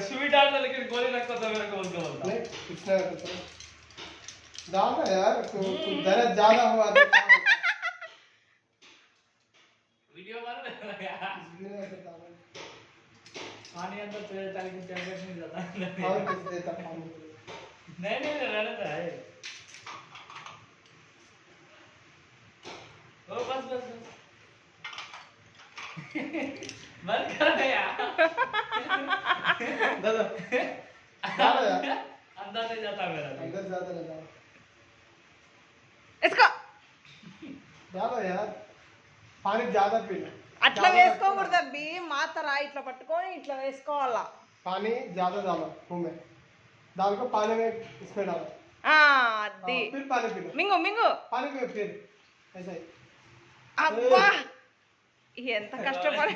sweet डाल लेकिन गोली लगता था मेरे को बोलते बोलता कितना डालना यार दर्द ज्यादा हुआ तो वीडियो बना यार पानी अंदर तेरे डाल के टैबलेट नहीं जाता और किस देता पानी नहीं रहना था है ओ बस बंद कर दे यार दादा डालो यार अंदर नहीं जाता मेरा अंदर ज्यादा नहीं डालो इसको डालो यार पानी ज्यादा पीना అట్లా వేసుకోకూడదు అబ్బి మాత్ర ఇట్లా పట్టుకొని ఇట్లా వేసుకోవాలా पानी ज्यादा डालो मुंह में डाल को पानी में इसमें डालो అది फिर पानी पी लो మింగు మింగు पानी में फिर ऐसा ही అబ్బా ఎంత కష్టపడి